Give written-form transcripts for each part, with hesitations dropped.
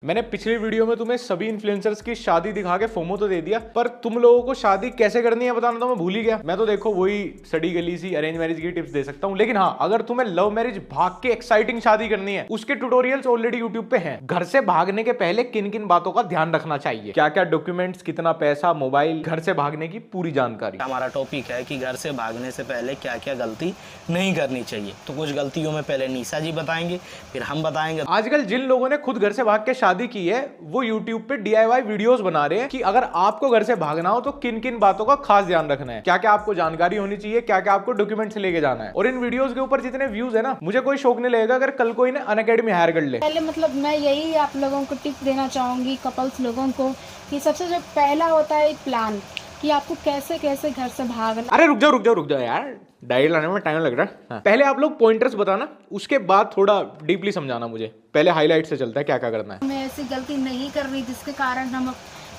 मैंने पिछली वीडियो में तुम्हें सभी इन्फ्लुएंसर्स की शादी दिखा के फोमो तो दे दिया, पर तुम लोगों को शादी कैसे करनी है बताना तो मैं भूल ही गया। मैं तो देखो वही सड़ी गली सी अरेंज मैरिज की टिप्स दे सकता हूँ, लेकिन हाँ, अगर तुम्हें लव मैरिज भाग के एक्साइटिंग शादी करनी है उसके ट्यूटोरियल्स ऑलरेडी यूट्यूब पे हैं। घर से भागने के पहले किन किन बातों का ध्यान रखना चाहिए, क्या क्या डॉक्यूमेंट्स, कितना पैसा, मोबाइल, घर से भागने की पूरी जानकारी। हमारा टॉपिक है कि घर से भागने से पहले क्या क्या गलती नहीं करनी चाहिए। तो कुछ गलतियों में पहले निशा जी बताएंगे, फिर हम बताएंगे। आजकल जिन लोगों ने खुद घर से भाग के शादी की है वो YouTube पे DIY वीडियोस बना रहे हैं कि अगर आपको घर से भागना हो तो किन किन बातों का खास ध्यान रखना है, क्या क्या आपको जानकारी होनी चाहिए, क्या क्या आपको डॉक्यूमेंट्स लेके जाना है। और इन वीडियोस के ऊपर जितने व्यूज है ना, मुझे कोई शौक नहीं लगेगा अगर कल को इन्हें अनअकैडमी हायर कर ले। पहले मतलब मैं यही आप लोगों को टिप देना चाहूंगी, कपल्स लोगों को, कि सबसे जो पहला होता है एक प्लान कि आपको कैसे कैसे घर से भागना। अरे रुक जाओ यार, डायरी लाने में टाइम लग रहा है। हाँ। पहले आप लोग पॉइंटर्स बताना, उसके बाद थोड़ा डीपली समझाना मुझे। पहले हाईलाइट से चलता है क्या क्या करना है। हमें ऐसी गलती नहीं करनी जिसके कारण हम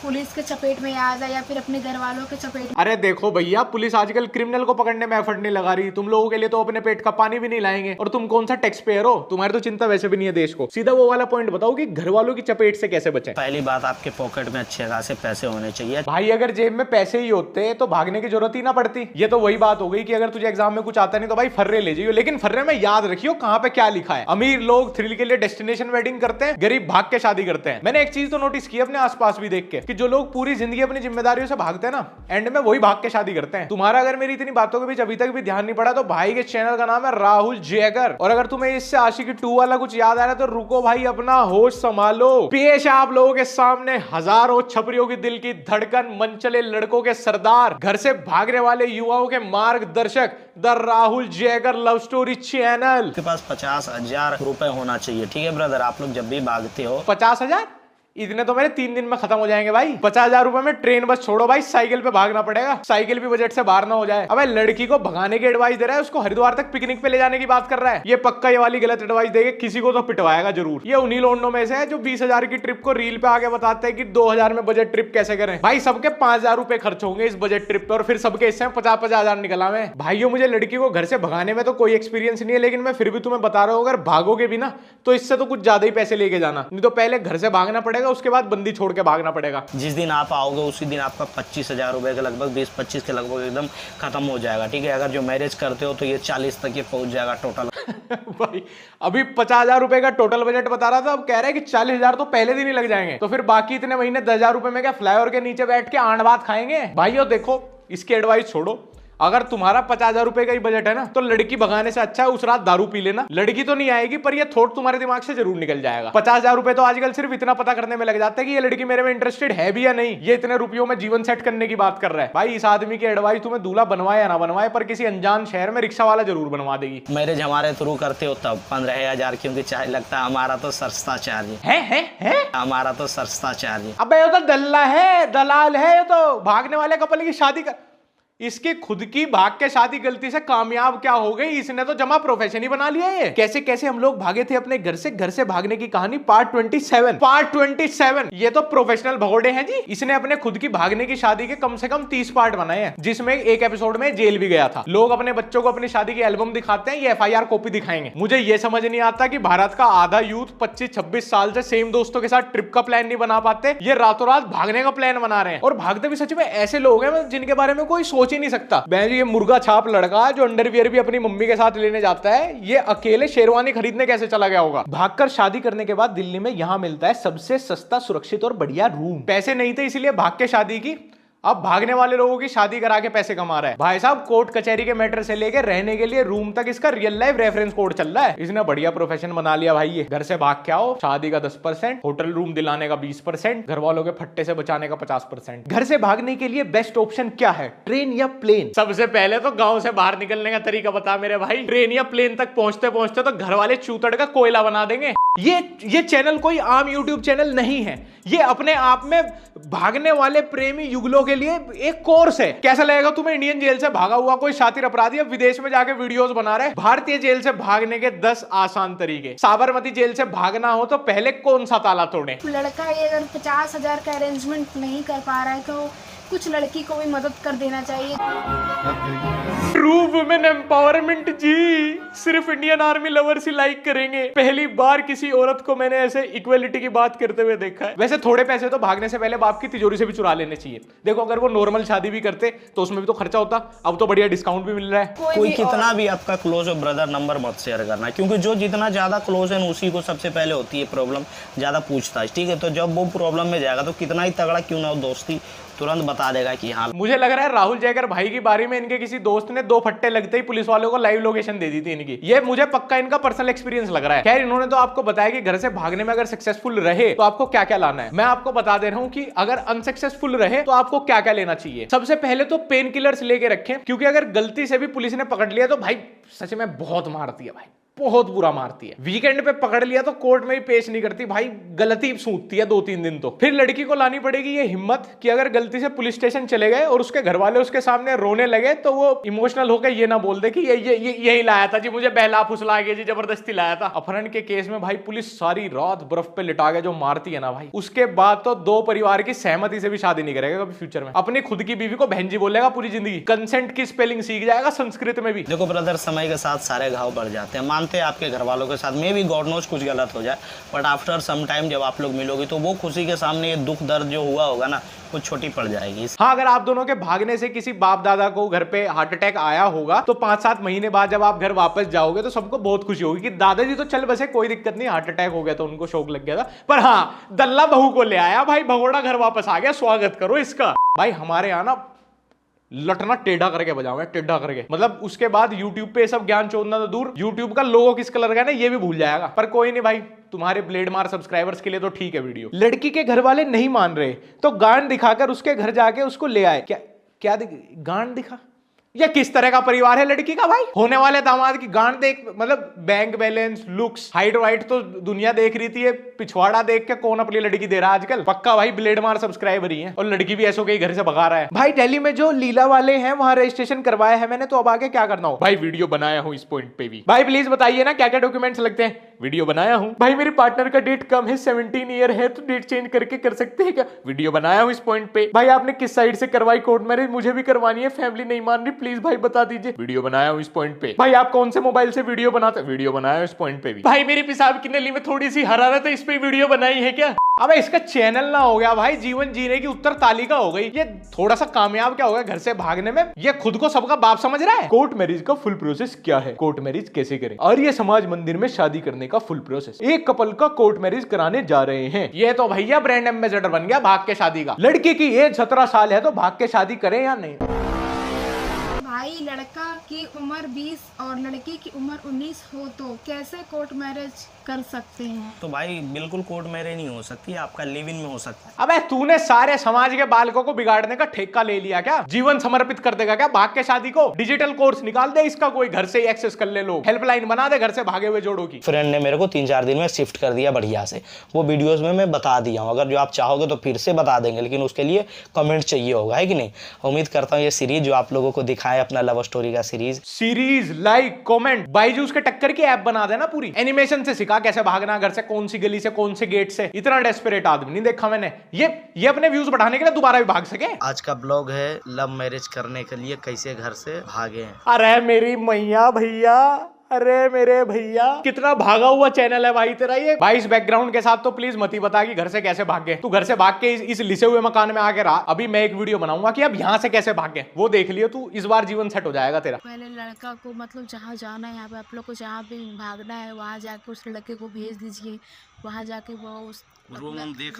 पुलिस के चपेट में आ जाए या फिर अपने घर वालों के चपेट में। अरे देखो भैया, पुलिस आजकल क्रिमिनल को पकड़ने में एफर्ट नहीं लगा रही, तुम लोगों के लिए तो अपने पेट का पानी भी नहीं लाएंगे। और तुम कौन सा टैक्स पेयर हो, तुम्हारी तो चिंता वैसे भी नहीं है देश को। सीधा वो वाला पॉइंट बताओ कि घर वालों की चपेट से कैसे बचें। पहली बात, आपके पॉकेट में अच्छे खासे पैसे होने चाहिए। भाई अगर जेब में पैसे ही होते तो भागने की जरूरत ही ना पड़ती। ये तो वही बात हो गई कि अगर तुझे एग्जाम में कुछ आता नहीं तो भाई फर्रे ले जाइयो, लेकिन फर्रे में याद रखियो कहां पे क्या लिखा है। अमीर लोग थ्रिल के लिए डेस्टिनेशन वेडिंग करते हैं, गरीब भाग के शादी करते हैं। मैंने एक चीज तो नोटिस की अपने आसपास भी देख के कि जो लोग पूरी जिंदगी अपनी जिम्मेदारियों से भागते हैं ना, एंड में वही भाग के शादी करते हैं। तुम्हारा अगर मेरी इतनी बातों के बीच अभी तक भी ध्यान नहीं पड़ा तो भाई के चैनल का नाम है राहुल जयकर। और अगर तुम्हें इससे आशिकी 2 वाला कुछ याद आ रहा है तो रुको भाई, अपना होश संभालो। पेश है आप लोगों के सामने हजारों छपरियों की दिल की धड़कन, मनचले लड़कों के सरदार, घर से भागने वाले युवाओं के मार्गदर्शक, the Rahul Jaykar love story channel. आपके पास 50,000 रुपए होना चाहिए। ठीक है ब्रदर, आप लोग जब भी भागते हो। 50,000 इतने तो मेरे 3 दिन में खत्म हो जाएंगे भाई। 50,000 रुपए में ट्रेन बस छोड़ो भाई, साइकिल पे भागना पड़ेगा। साइकिल भी बजट से बाहर ना हो जाए। अबे लड़की को भगाने की एडवाइस दे रहा है, उसको हरिद्वार तक पिकनिक पे ले जाने की बात कर रहा है। ये पक्का ये वाली गलत एडवाइस देके किसी को तो पिटवाएगा जरूर। ये उन्हीं लोंडों में से है जो 20,000 की ट्रिप को रील पे आगे बताते हैं कि 2,000 में बजट ट्रिप कैसे करें। भाई सबके 5,000 रुपए खर्च होंगे इस बजट ट्रिप पे और फिर सबके इससे 50,000 निकला मैं। भाइयों मुझे लड़की को घर से भगाने में तो कोई एक्सपीरियंस नहीं है, लेकिन मैं फिर भी तुम्हें बता रहा हूँ अगर भागोगे भी ना तो इससे तो कुछ ज्यादा ही पैसे लेके जाना, नहीं तो पहले घर से भागना पड़ेगा, उसके बाद बंदी छोड़ के भागना पड़ेगा। जिस दिन आप आओगे उसी दिन आपका 25,000 रुपए के लगभग 20-25 के लगभग एकदम खत्म हो जाएगा। ठीक है, अगर जो मैरिज करते हो तो ये 40 तक ये पहुंच जाएगा टोटल। भाई अभी 50,000 रुपए का टोटल बजट बता रहा था, अब कह रहा है कि 40,000 तो पहले दिन ही लग जाएंगे। तो फिर बाकी इतने महीने 10,000 रुपए में क्या फ्लाईओवर के नीचे बैठ के आंड बात खाएंगे। भाइयों देखो, इसकी एडवाइस छोड़ो। अगर तुम्हारा 50,000 रुपए का ही बजट है ना तो लड़की भगाने से अच्छा है उस रात दारू पी लेना। लड़की तो नहीं आएगी पर ये थॉट तुम्हारे दिमाग से जरूर निकल जाएगा। 50,000 रुपए तो आजकल सिर्फ इतना पता करने में लग जाता है कि ये लड़की मेरे में इंटरेस्टेड है भी या नहीं। ये इतने रुपयों में जीवन सेट करने की बात कर रहा है। भाई इस आदमी की एडवाइस तुम्हें दूल्हा बनवाए या ना बनवाए, पर किसी अनजान शहर में रिक्शा वाला जरूर बनवा देगी। मैरिज हमारे थ्रू करते हो तब 15,000, क्योंकि चाहे लगता है हमारा तो सस्ता चार्ज है हमारा तो सस्ता चार्ज है। अबे ये तो दल्ला है, दलाल है। ये तो भागने वाले कपल की शादी कर, इसकी खुद की भाग के शादी गलती से कामयाब क्या हो गई, इसने तो जमा प्रोफेशन ही बना लिया है। कैसे कैसे हम लोग भागे थे अपने घर से भागने की कहानी पार्ट 27। ये तो प्रोफेशनल भगोड़े हैं जी। इसने अपने खुद की भागने की शादी के कम से कम 30 पार्ट बनाए हैं, जिसमें एक एपिसोड में जेल भी गया था। लोग अपने बच्चों को अपनी शादी की एल्बम दिखाते हैं, ये FIR कॉपी दिखाएंगे। मुझे ये समझ नहीं आता कि भारत का आधा यूथ 25-26 साल से सेम दोस्तों के साथ ट्रिप का प्लान नहीं बना पाते, ये रातों रात भागने का प्लान बना रहे हैं। और भागते भी सच में ऐसे लोग हैं जिनके बारे में कोई सोच ही नहीं सकता। ये मुर्गा छाप लड़का जो अंडरवियर भी अपनी मम्मी के साथ लेने जाता है, ये अकेले शेरवानी खरीदने कैसे चला गया होगा। भागकर शादी करने के बाद दिल्ली में यहां मिलता है सबसे सस्ता, सुरक्षित और बढ़िया रूम। पैसे नहीं थे इसलिए भाग के शादी की, अब भागने वाले लोगों की शादी करा के पैसे कमा रहा है। भाई साहब कोर्ट कचहरी के मैटर से लेके रहने के लिए रूम तक इसका रियल लाइफ रेफरेंस कोड चल रहा है। इसने बढ़िया प्रोफेशन बना लिया भाई। ये घर से भाग के आओ, शादी का 10%, होटल रूम दिलाने का 20%, घर वालों के फट्टे से बचाने का 50%। घर से भागने के लिए बेस्ट ऑप्शन क्या है, ट्रेन या प्लेन? सबसे पहले तो गांव से बाहर निकलने का तरीका बता मेरे भाई। ट्रेन या प्लेन तक पहुंचते पहुंचते तो घर वाले चूतड़ का कोयला बना देंगे। ये चैनल कोई आम यूट्यूब चैनल नहीं है, ये अपने आप में भागने वाले प्रेमी युगलों के लिए एक कोर्स है। कैसा लगेगा तुम्हें इंडियन जेल से भागा हुआ कोई शातिर अपराधी अब विदेश में जाके वीडियोस बना रहे हैं। भारतीय जेल से भागने के 10 आसान तरीके। साबरमती जेल से भागना हो तो पहले कौन सा ताला तोड़े? लड़का ये अगर 50,000 का अरेंजमेंट नहीं कर पा रहा है तो कुछ लड़की को भी मदद कर देना चाहिए। ट्रू वुमेन एम्पावरमेंट जी, सिर्फ इंडियन आर्मी लवर्स ही लाइक करेंगे। पहली बार किसी औरत को मैंने ऐसे इक्वलिटी की बात करते हुए देखा है। वैसे थोड़े पैसे तो भागने से पहले बाप की तिजोरी से भी चुरा लेने चाहिए। देखो अगर वो नॉर्मल शादी भी करते तो उसमें भी तो खर्चा होता, अब तो बढ़िया डिस्काउंट भी मिल रहा है। कोई कितना भी आपका क्लोज हो ब्रदर, नंबर मत शेयर करना, क्योंकि जो जितना ज्यादा क्लोज है उसी को सबसे पहले होती है प्रॉब्लम, ज्यादा पूछताछ, ठीक है। तो जब वो प्रॉब्लम में जाएगा तो कितना ही तगड़ा क्यों ना हो दोस्ती, तुरंत बता देगा कि हाँ। मुझे लग रहा है राहुल जयकर भाई की बारी में इनके किसी दोस्त ने 2 फट्टे लगते ही पुलिस वालों को लाइव लोकेशन दे दी थी इनकी। ये मुझे पक्का इनका पर्सनल एक्सपीरियंस लग रहा है। खैर इन्होंने तो आपको बताया कि घर से भागने में अगर सक्सेसफुल रहे तो आपको क्या क्या लाना है। मैं आपको बता दे रहा हूं कि अगर अनसक्सेसफुल रहे तो आपको क्या क्या लेना चाहिए। सबसे पहले तो पेन किलर्स लेके रखें, क्योंकि अगर गलती से भी पुलिस ने पकड़ लिया तो भाई सच में बहुत मारती है भाई, बहुत बुरा मारती है। वीकेंड पे पकड़ लिया तो कोर्ट में ही पेश नहीं करती भाई, गलती सूंघती है 2-3 दिन। तो फिर लड़की को लानी पड़ेगी ये हिम्मत कि अगर गलती से पुलिस स्टेशन चले गए और उसके घर वाले उसके सामने रोने लगे तो वो इमोशनल होकर ये ना बोल दे कि यही लाया था जी, मुझे बहला फुसला के जी जबरदस्ती लाया था। अपहरण के केस में भाई पुलिस सारी रात बर्फ पे लिटा के जो मारती है ना भाई, उसके बाद तो 2 परिवार की सहमति से भी शादी नहीं करेगा कभी फ्यूचर में। अपनी खुद की बीवी को बहन जी बोलेगा पूरी जिंदगी, कंसेंट की स्पेलिंग सीख जाएगा संस्कृत में भी। देखो ब्रदर, समय के साथ सारे घाव बढ़ जाते हैं, मानते हैं आपके घर वालों के साथ में भी गॉड नोज कुछ गलत हो जाए, बट आफ्टर सम टाइम जब आप लोग मिलोगे तो वो खुशी के सामने ये दुख दर्द जो हुआ होगा ना वो छोटी पड़ जाएगी। हाँ, अगर आप दोनों के भागने से किसी बाप दादा को घर पे हार्ट अटैक आया होगा तो 5-7 महीने बाद जब आप घर वापस जाओगे तो सबको बहुत खुशी होगी कि दादाजी तो चल बसे, कोई दिक्कत नहीं, हार्ट अटैक हो गया तो उनको शौक लग गया था, पर हाँ दल्ला बहू को ले आया भाई, भगोड़ा घर वापस आ गया, स्वागत करो इसका। भाई हमारे यहाँ ना लटना टेढ़ा करके बजाओ, टेढ़ा करके, मतलब उसके बाद YouTube पे सब ज्ञान चोदना तो दूर, YouTube का लोगो किस कलर का है ना ये भी भूल जाएगा। पर कोई नहीं भाई, तुम्हारे ब्लेड मार सब्सक्राइबर्स के लिए तो ठीक है वीडियो। लड़की के घर वाले नहीं मान रहे तो गांड दिखाकर उसके घर जाके उसको ले आए। क्या गांड दिखा? ये किस तरह का परिवार है लड़की का भाई? होने वाले दामाद की गांड देख, मतलब bank balance, looks, height white तो दुनिया देख रही थी, पिछवाड़ा देख के कौन अपनी लड़की दे रहा है आजकल? पक्का भाई ब्लेड मार सब्सक्राइबर ही है, और लड़की भी ऐसो के घर से भगा रहा है। भाई दिल्ली में जो लीला वाले हैं वहां रजिस्ट्रेशन करवाया है मैंने, तो अब आगे क्या करना हो? भाई वीडियो बनाया हूं इस पॉइंट पे भी। भाई प्लीज बताइए ना क्या क्या डॉक्यूमेंट्स लगते हैं? वीडियो बनाया हूं। भाई मेरे पार्टनर का डेट कम है, 17 ईयर है, तो डेट चेंज करके कर सकते हैं क्या? वीडियो बनाया हूं इस पॉइंट पे। भाई आपने किस साइड से करवाई कोर्ट मैरिज? मुझे भी करवानी है, फैमिली नहीं मान रही, प्लीज भाई बता दीजिए। वीडियो बनाया हूं इस पॉइंट पे। भाई आप कौन से मोबाइल से वीडियो बनाते? वीडियो बनाया हूं इस पॉइंट पे भी। भाई मेरी पेशाब की नली में थोड़ी सी हरारत है, इस पे वीडियो बनाई है क्या? अबे इसका चैनल ना हो गया भाई, जीवन जीने की उत्तर तालिका हो गई। ये थोड़ा सा कामयाब क्या हो गया घर से भागने में, ये खुद को सबका बाप समझ रहा है। कोर्ट मैरिज का फुल प्रोसेस क्या है, कोर्ट मैरिज कैसे करें, और ये समाज मंदिर में शादी करने का फुल प्रोसेस। एक कपल का कोर्ट मैरिज कराने जा रहे हैं। ये तो भैया ब्रांड एम्बेसडर बन गया भाग के शादी का। लड़की की एज 17 साल है तो भाग के शादी करें या नहीं? भाई लड़का की उम्र 20 और लड़की की उम्र 19 हो तो कैसे कोर्ट मैरिज कर सकते हैं? तो भाई बिल्कुल कोर्ट मैरिज नहीं हो सकती, आपका लिव इन में हो सकता है। अबे तूने सारे समाज के बालकों को बिगाड़ने का ठेका ले लिया क्या? जीवन समर्पित कर देगा क्या भाग के शादी को? डिजिटल कोर्स निकाल दे इसका, कोई घर से एक्सेस कर ले, लोग हेल्पलाइन बना दे घर से भागे हुए जोड़ों की। फ्रेंड ने मेरे को 3-4 दिन में शिफ्ट कर दिया बढ़िया से, वो वीडियोस में मैं बता दिया हूँ, अगर जो आप चाहोगे तो फिर से बता देंगे, लेकिन उसके लिए कमेंट चाहिए होगा, है कि नहीं? उम्मीद करता हूँ ये सीरीज जो आप लोगों को दिखाए अपना लव स्टोरी का सीरीज लाइक कमेंट, बाइजूस के टक्कर की ऐप बना देना पूरी, एनिमेशन से सिखा कैसे भागना घर से, कौन सी गली से कौन से गेट से। इतना डेस्परेट आदमी नहीं देखा मैंने, ये अपने व्यूज बढ़ाने के लिए दोबारा भी भाग सके। आज का ब्लॉग है लव मैरिज करने के लिए कैसे घर से भागे हैं। अरे मेरी मैया भैया, अरे मेरे भैया, कितना भागा हुआ चैनल है भाई तेरा ये। भाई इस बैकग्राउंड के साथ तो प्लीज मत ही बता कि घर से कैसे भागे। तू घर से भाग के इस लिसे हुए मकान में आके रहा। अभी मैं एक वीडियो बनाऊंगा कि अब यहाँ से कैसे भागे, वो देख लियो तू, इस बार जीवन सेट हो जाएगा तेरा। पहले लड़का को मतलब जहाँ जाना है, यहाँ पे आप लोग को जहाँ पे भागना है वहाँ जाके उस लड़के को भेज दीजिए, वहाँ जाके वो उस रूम देख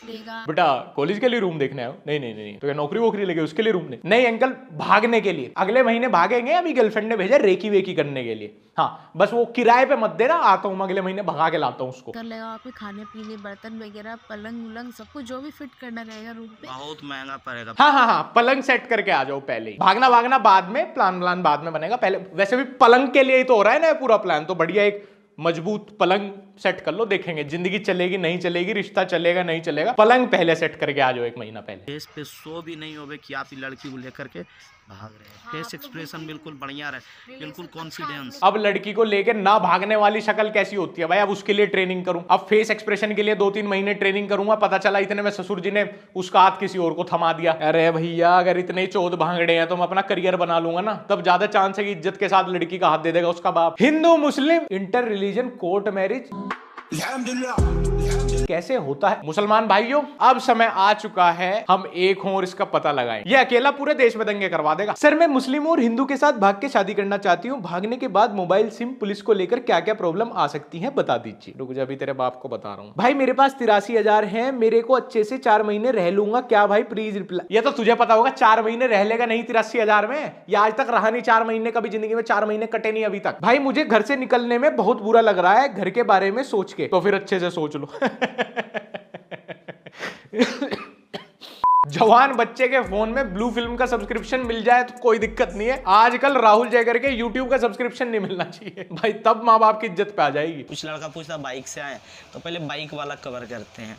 लेगा। बेटा कॉलेज के लिए रूम देखने आयो? नहीं, तो क्या नौकरी वोकरी लगे उसके लिए रूम नहीं अंकल, भागने के लिए। अगले महीने भागेंगे, अभी गर्लफ्रेंड ने भेजा रेकी वेकी करने के लिए। हाँ बस वो किराए पे मत देना, आता हूँ अगले महीने भगा के लाता हूँ उसको। कर लेगा आपके खाने पीने, बर्तन वगैरह, पलंग उलंग सब कुछ जो भी फिट करना रहेगा रूम पे। बहुत महंगा पड़ेगा। हाँ, पलंग सेट करके आ जाओ पहले ही। भागना बाद में, प्लान बाद में बनेगा, पहले वैसे भी पलंग के लिए ही तो हो रहा है ना पूरा प्लान। तो बढ़िया एक मजबूत पलंग सेट कर लो, देखेंगे जिंदगी चलेगी नहीं चलेगी, रिश्ता चलेगा नहीं चलेगा, पलंग पहले सेट करके आ जाओ 1 महीना पहले। इस पे सो भी नहीं होवे कि आप लड़की को लेकर के भाग रहे हैं, फेस एक्सप्रेशन बिल्कुल बढ़िया रहे, बिल्कुल कॉन्फिडेंस। अब लड़की को लेके ना भागने वाली शक्ल कैसी होती है भाई, अब उसके लिए ट्रेनिंग करूं, अब फेस एक्सप्रेशन के लिए 2-3 महीने ट्रेनिंग करूंगा, पता चला इतने में ससुर जी ने उसका हाथ किसी और को थमा दिया। अरे भैया अगर इतने ही चौध भांगड़े हैं तो मैं अपना करियर बना लूंगा ना, तब ज्यादा चांस है कि इज्जत के साथ लड़की का हाथ दे देगा उसका बाप। हिंदू मुस्लिम इंटर रिलीजन कोर्ट मैरिज कैसे होता है? मुसलमान भाइयों अब समय आ चुका है हम एक हों और इसका पता लगाएं। ये अकेला पूरे देश में दंगे करवा देगा। सर मैं मुस्लिम और हिंदू के साथ भाग के शादी करना चाहती हूँ, भागने के बाद मोबाइल सिम पुलिस को लेकर क्या क्या प्रॉब्लम आ सकती है बता दीजिए। रुक जा अभी तेरे बाप को बता रहा हूँ। भाई मेरे पास 83,000 है, मेरे को अच्छे से 4 महीने रह लूंगा, क्या भाई प्लीज रिप्लाई। ये तो तुझे पता होगा 4 महीने रह लेगा नहीं 83,000 में, या आज तक रहा नहीं 4 महीने, कभी जिंदगी में 4 महीने कटे नहीं अभी तक। भाई मुझे घर से निकलने में बहुत बुरा लग रहा है घर के बारे में सोच के, तो फिर अच्छे से सोच लो। जवान बच्चे के फोन में ब्लू फिल्म का सब्सक्रिप्शन मिल जाए तो कोई दिक्कत नहीं है, आजकल राहुल जयकर के यूट्यूब का सब्सक्रिप्शन नहीं मिलना चाहिए भाई, तब माँ बाप की इज्जत पे आ जाएगी। कुछ लड़का पूछता बाइक से आए तो पहले बाइक वाला कवर करते हैं,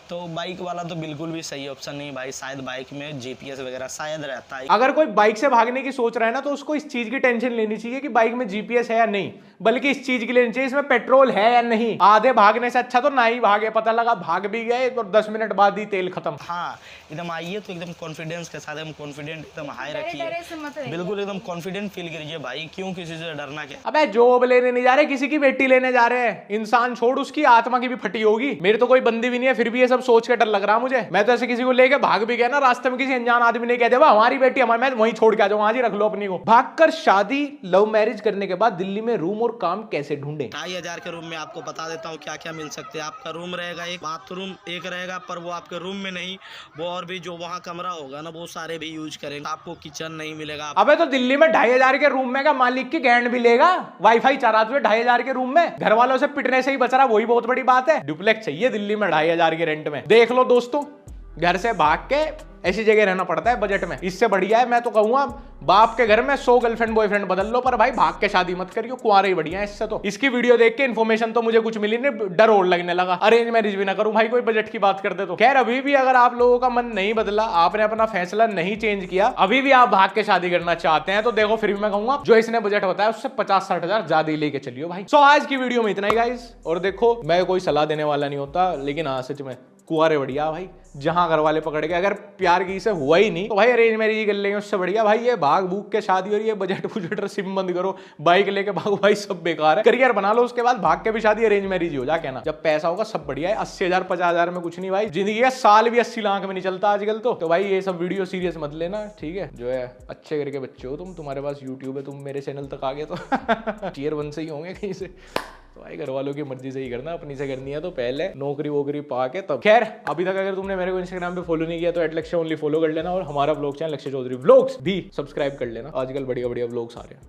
तो बाइक वाला तो बिल्कुल भी सही ऑप्शन नहीं भाई, शायद बाइक में जीपीएस वगैरह शायद रहता है। अगर कोई बाइक से भागने की सोच रहा है ना तो उसको इस चीज की टेंशन लेनी चाहिए कि बाइक में जीपीएस है या नहीं, बल्कि इस चीज की लेनी चाहिए इसमें पेट्रोल है या नहीं। आधे भागने से अच्छा तो ना ही भागे, पता लगा भाग भी गए तो 10 मिनट बाद ही तेल खत्म। हाँ एकदम आइए तो एकदम कॉन्फिडेंस के साथ, एकदम कॉन्फिडेंट एकदम हाई डरे रखिए, से मत रहिए। बिल्कुल एकदम कॉन्फिडेंट फील करिए भाई, क्यों किसी से डरना क्या। अबे जॉब लेने नहीं जा रहे, किसी की बेटी लेने जा रहे हैं, इंसान छोड़ उसकी आत्मा की भी फटी होगी। मेरी तो कोई बंदी भी नहीं है फिर भी ये सब सोच के डर लग रहा मुझे। मैं तो ऐसे किसी को लेके भाग भी गया ना रास्ते में, किसी अनजान आदमी ने कह दिया हमारी बेटी हमारी, मैं वहीं छोड़ के आ जाऊँ, आज ही रख लो अपनी को। भागकर शादी लव मैरिज करने के बाद दिल्ली में रूम और काम कैसे ढूंढे? 2,500 के रूम में आपको बता देता हूँ क्या क्या मिल सकते हैं। आपका रूम रहेगा, एक बाथरूम एक रहेगा, पर वो आपके रूम में नहीं, वो और भी जो वहाँ कमरा होगा ना वो सारे भी यूज करेंगे। आपको किचन नहीं मिलेगा। अबे तो दिल्ली में 2,500 के रूम में का मालिक की गैंड भी लेगा, वाईफाई चला तुझे 2,500 के रूम में, घर वालों से पिटने से ही बच रहा, वही बहुत बड़ी बात है। डुप्लेक्स चाहिए दिल्ली में 2,500 के रेंट में। देख लो दोस्तों, घर से भाग के ऐसी जगह रहना पड़ता है बजट में, इससे बढ़िया है मैं तो कहूंगा बाप के घर में 100 गर्लफ्रेंड बॉयफ्रेंड बदल लो, पर भाई भाग के शादी मत करियो, कुंवारे ही बढ़िया है इससे तो। इसकी वीडियो देख के इन्फॉर्मेशन तो मुझे कुछ मिली नहीं, डर और लगने लगा, अरेंज मैरिज भी ना करूं भाई कोई बजट की बात कर दे तो। खैर अभी भी अगर आप लोगों का मन नहीं बदला, आपने अपना फैसला नहीं चेंज किया, अभी भी आप भाग के शादी करना चाहते हैं तो देखो फिर भी मैं कहूंगा जो इसने बजट बताया उससे 50-60 हजार ज्यादा ही लेके चलियो भाई। सो आज की वीडियो में इतना ही गाइस, और देखो मैं कोई सलाह देने वाला नहीं होता, लेकिन हाँ सच में कुंवारे बढ़िया भाई, जहां घर वाले पकड़ के, अगर प्यार की से हुआ ही नहीं तो भाई अरेंज मैरिज ही कर लेंगे, उससे बढ़िया भाई ये भाग भूग के शादी और ये बजट बुजट सिम बंद करो, बाइक लेके भागो भाई, सब बेकार है। करियर बना लो उसके बाद भाग के भी शादी अरेंज मैरिज ही हो जा, कहना जब पैसा होगा सब बढ़िया है। 80,000 50,000 में कुछ नहीं भाई, जिंदगी का साल भी 80 लाख में नहीं चलता आजकल तो भाई ये सब वीडियो सीरियस मत लेना, ठीक है। जो है अच्छे करके बच्चे हो तुम, तुम्हारे पास यूट्यूब है, तुम मेरे चैनल तक आ गए तो टियर 1 से ही होंगे कहीं से, तो भाई घर वालों की मर्जी से ही करना, अपनी से करनी है तो पहले नौकरी वोकरी पा के तब। खैर अभी तक अगर तुमने मेरे को इंस्टाग्राम पे फॉलो नहीं किया तो @लक्ष्य ओनली फॉलो कर लेना, और हमारा ब्लॉग चैनल लक्ष्य चौधरी व्लॉग्स भी सब्सक्राइब कर लेना, आजकल बढ़िया बढ़िया व्लॉग्स आ रहे हैं।